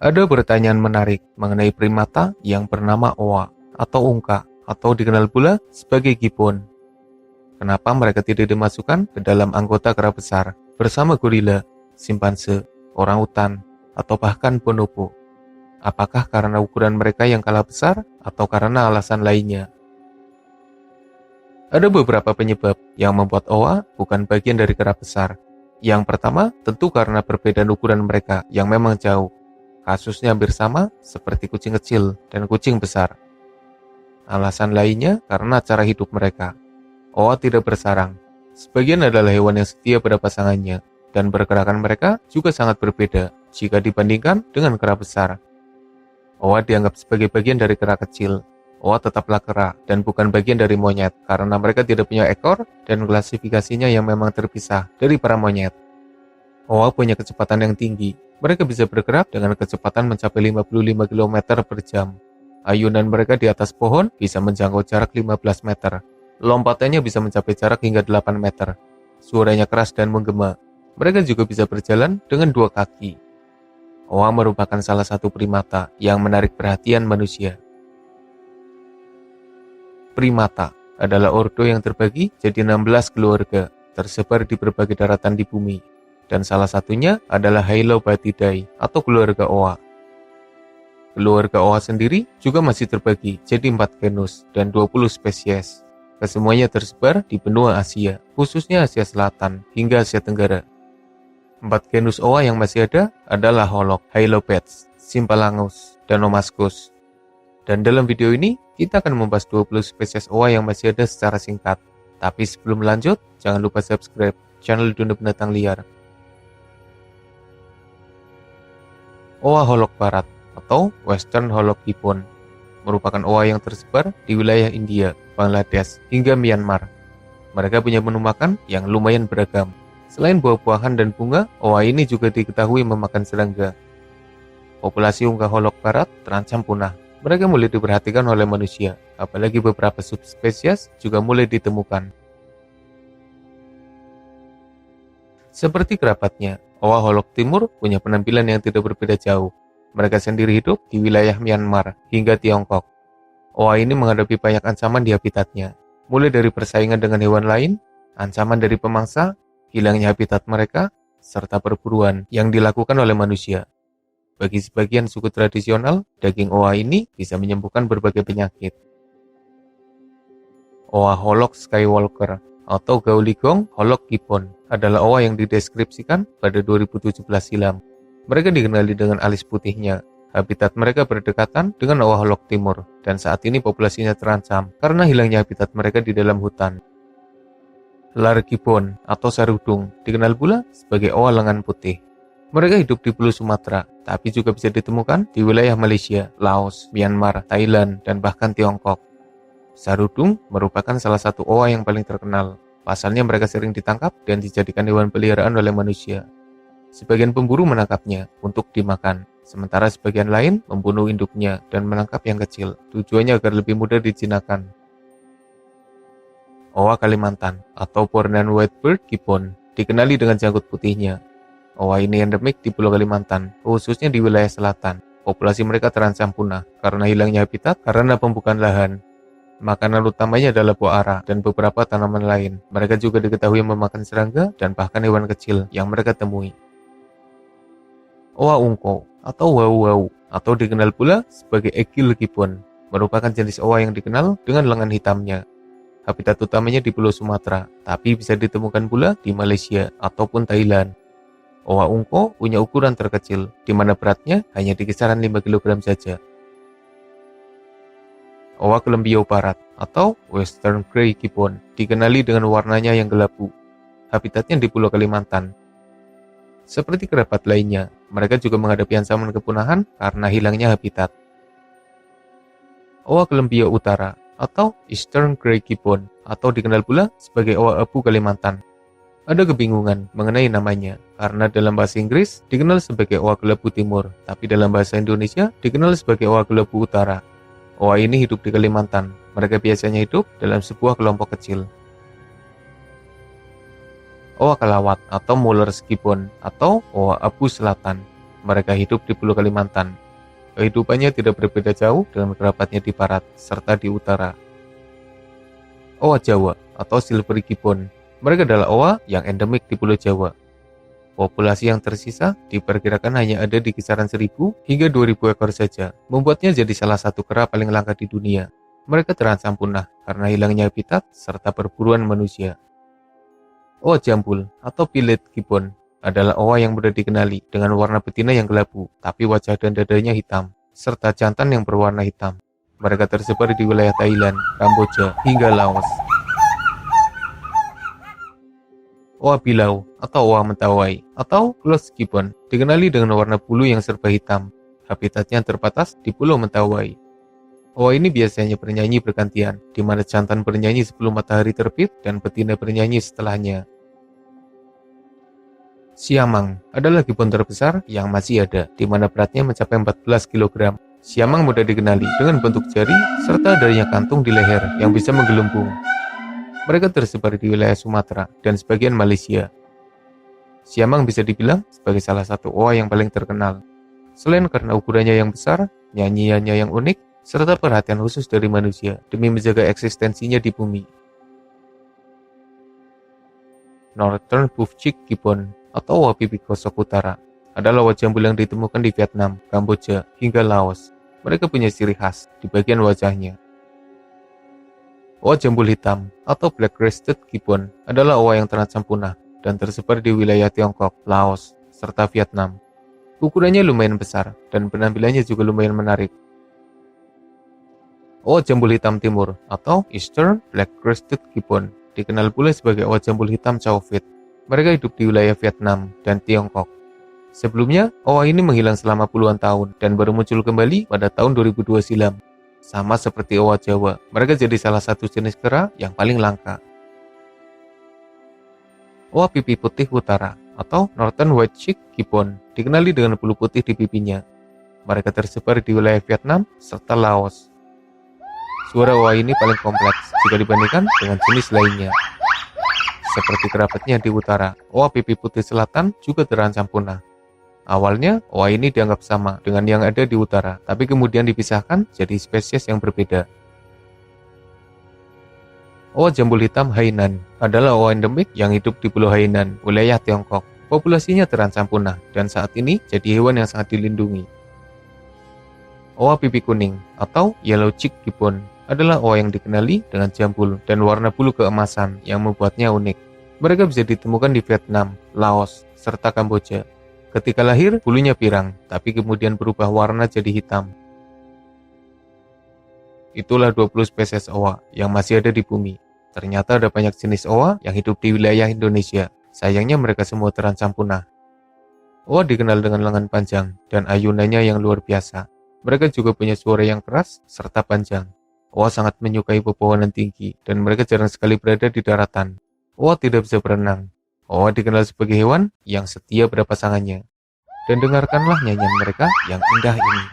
Ada pertanyaan menarik mengenai primata yang bernama oa atau ungka atau dikenal pula sebagai gibbon. Kenapa mereka tidak dimasukkan ke dalam anggota kera besar bersama gorila, simpanse, orangutan, atau bahkan bonobo? Apakah karena ukuran mereka yang kalah besar atau karena alasan lainnya? Ada beberapa penyebab yang membuat oa bukan bagian dari kera besar. Yang pertama, tentu karena perbedaan ukuran mereka yang memang jauh. Kasusnya hampir sama seperti kucing kecil dan kucing besar. Alasan lainnya karena cara hidup mereka. Oa tidak bersarang. Sebagian adalah hewan yang setia pada pasangannya, dan pergerakan mereka juga sangat berbeda jika dibandingkan dengan kera besar. Oa dianggap sebagai bagian dari kera kecil. Oa tetaplah kera dan bukan bagian dari monyet karena mereka tidak punya ekor dan klasifikasinya yang memang terpisah dari para monyet. Oa punya kecepatan yang tinggi. Mereka bisa bergerak dengan kecepatan mencapai 55 km per jam. Ayunan mereka di atas pohon bisa menjangkau jarak 15 meter. Lompatannya bisa mencapai jarak hingga 8 meter. Suaranya keras dan menggema. Mereka juga bisa berjalan dengan 2 kaki. Oa merupakan salah satu primata yang menarik perhatian manusia. Primata adalah ordo yang terbagi jadi 16 keluarga, tersebar di berbagai daratan di bumi. Dan salah satunya adalah Hylobatidae atau keluarga oa. Keluarga oa sendiri juga masih terbagi jadi 4 genus dan 20 spesies. Kesemuanya tersebar di benua Asia, khususnya Asia Selatan hingga Asia Tenggara. 4 genus oa yang masih ada adalah holok, Hylobates, Symphalangus, dan Omascus. Dan dalam video ini, kita akan membahas 20 spesies oa yang masih ada secara singkat. Tapi sebelum lanjut, jangan lupa subscribe channel Dunia Binatang Liar. Oa holok barat atau Western Holok Gibbon merupakan oa yang tersebar di wilayah India, Bangladesh, hingga Myanmar. Mereka punya menu makan yang lumayan beragam. Selain buah-buahan dan bunga, oa ini juga diketahui memakan serangga. Populasi ungka holok barat terancam punah. Mereka mulai diperhatikan oleh manusia, apalagi beberapa subspesies juga mulai ditemukan. Seperti kerabatnya, oa holok timur punya penampilan yang tidak berbeda jauh. Mereka sendiri hidup di wilayah Myanmar hingga Tiongkok. Oa ini menghadapi banyak ancaman di habitatnya, mulai dari persaingan dengan hewan lain, ancaman dari pemangsa, hilangnya habitat mereka, serta perburuan yang dilakukan oleh manusia. Bagi sebagian suku tradisional, daging oa ini bisa menyembuhkan berbagai penyakit. Oa holok Skywalker atau Gauligong holok gibbon adalah oa yang dideskripsikan pada 2017 silam. Mereka dikenali dengan alis putihnya. Habitat mereka berdekatan dengan oa holok timur, dan saat ini populasinya terancam karena hilangnya habitat mereka di dalam hutan. Lar gibbon atau sarudung dikenal pula sebagai oa lengan putih. Mereka hidup di Pulau Sumatera, tapi juga bisa ditemukan di wilayah Malaysia, Laos, Myanmar, Thailand, dan bahkan Tiongkok. Sarudung merupakan salah satu oa yang paling terkenal. Pasalnya mereka sering ditangkap dan dijadikan hewan peliharaan oleh manusia. Sebagian pemburu menangkapnya untuk dimakan, sementara sebagian lain membunuh induknya dan menangkap yang kecil, tujuannya agar lebih mudah dijinakan. Oa Kalimantan atau Bornean Whitebird Gibbon dikenali dengan janggut putihnya. Oa ini endemik di Pulau Kalimantan, khususnya di wilayah selatan. Populasi mereka terancam punah karena hilangnya habitat karena pembukaan lahan. Makanan utamanya adalah buah ara dan beberapa tanaman lain. Mereka juga diketahui memakan serangga dan bahkan hewan kecil yang mereka temui. Oa ungko atau wau-wau atau dikenal pula sebagai Egil gibbon merupakan jenis oa yang dikenal dengan lengan hitamnya. Habitat utamanya di Pulau Sumatera, tapi bisa ditemukan pula di Malaysia ataupun Thailand. Oa ungko punya ukuran terkecil, di mana beratnya hanya di kisaran 5 kg saja. Oa Kelembio Barat atau Western Grey Gibbon dikenali dengan warnanya yang gelabu. Habitatnya di Pulau Kalimantan. Seperti kerabat lainnya, mereka juga menghadapi ancaman kepunahan karena hilangnya habitat. Oa Kelembio Utara atau Eastern Grey Gibbon atau dikenal pula sebagai oa abu Kalimantan. Ada kebingungan mengenai namanya, karena dalam bahasa Inggris dikenal sebagai oa gelabu timur, tapi dalam bahasa Indonesia dikenal sebagai oa gelabu utara. Oa ini hidup di Kalimantan. Mereka biasanya hidup dalam sebuah kelompok kecil. Oa Kalawat atau Mullers Gibbon atau oa abu selatan Mereka hidup di Pulau Kalimantan. Kehidupannya tidak berbeda jauh dengan kerabatnya di barat serta di utara. Owa Jawa atau Silvery Gibbon. Mereka adalah owa yang endemik di Pulau Jawa. Populasi yang tersisa diperkirakan hanya ada di kisaran 1000 hingga 2000 ekor saja, membuatnya jadi salah satu kera paling langka di dunia. Mereka terancam punah karena hilangnya habitat serta perburuan manusia. Owa Jambul atau Pileat Gibbon adalah owa yang mudah dikenali dengan warna betina yang kelabu, tapi wajah dan dadanya hitam, serta jantan yang berwarna hitam. Mereka tersebar di wilayah Thailand, Kamboja, hingga Laos. Owa Bilau atau owa Mentawai atau Closed Gibbon dikenali dengan warna bulu yang serba hitam. Habitatnya terbatas di Pulau Mentawai. Owa ini biasanya bernyanyi bergantian, di mana jantan bernyanyi sebelum matahari terbit dan betina bernyanyi setelahnya. Siamang adalah gibbon terbesar yang masih ada, di mana beratnya mencapai 14 kg. Siamang mudah dikenali dengan bentuk jari serta adanya kantung di leher yang bisa menggelembung. Mereka tersebar di wilayah Sumatera dan sebagian Malaysia. Siamang bisa dibilang sebagai salah satu owa yang paling terkenal. Selain karena ukurannya yang besar, nyanyiannya yang unik, serta perhatian khusus dari manusia demi menjaga eksistensinya di bumi. Northern Buff-cheek Gibbon atau owa pipi gosok utara adalah owa jambul yang ditemukan di Vietnam, Kamboja, hingga Laos. Mereka punya ciri khas di bagian wajahnya. Owa jambul hitam atau Black-crested Gibbon adalah owa yang terancam punah dan tersebar di wilayah Tiongkok, Laos, serta Vietnam. Ukurannya lumayan besar dan penampilannya juga lumayan menarik. Owa jambul hitam timur atau Eastern Black-crested Gibbon dikenal pula sebagai owa jambul hitam Chow Viet. Mereka hidup di wilayah Vietnam dan Tiongkok. Sebelumnya, owa ini menghilang selama puluhan tahun dan baru muncul kembali pada tahun 2002 silam. Sama seperti owa Jawa, mereka jadi salah satu jenis kera yang paling langka. Owa pipi putih utara atau Northern White-cheek Gibbon dikenali dengan bulu putih di pipinya. Mereka tersebar di wilayah Vietnam serta Laos. Suara owa ini paling kompleks jika dibandingkan dengan jenis lainnya. Seperti kerabatnya di utara, owa pipi putih selatan juga terancam punah. Awalnya, owa ini dianggap sama dengan yang ada di utara, tapi kemudian dipisahkan jadi spesies yang berbeda. Owa jambul hitam Hainan adalah owa endemik yang hidup di Pulau Hainan, wilayah Tiongkok. Populasinya terancam punah dan saat ini jadi hewan yang sangat dilindungi. Owa pipi kuning atau Yellow-cheek Gibbon adalah owa yang dikenali dengan jambul dan warna bulu keemasan yang membuatnya unik. Mereka bisa ditemukan di Vietnam, Laos, serta Kamboja. Ketika lahir, bulunya pirang, tapi kemudian berubah warna jadi hitam. Itulah 20 spesies owa yang masih ada di bumi. Ternyata ada banyak jenis owa yang hidup di wilayah Indonesia. Sayangnya mereka semua terancam punah. Owa dikenal dengan lengan panjang dan ayunannya yang luar biasa. Mereka juga punya suara yang keras serta panjang. Owa sangat menyukai pepohonan tinggi dan mereka jarang sekali berada di daratan. Owa tidak bisa berenang. Owa dikenal sebagai hewan yang setia pada pasangannya. Dan dengarkanlah nyanyian mereka yang indah ini.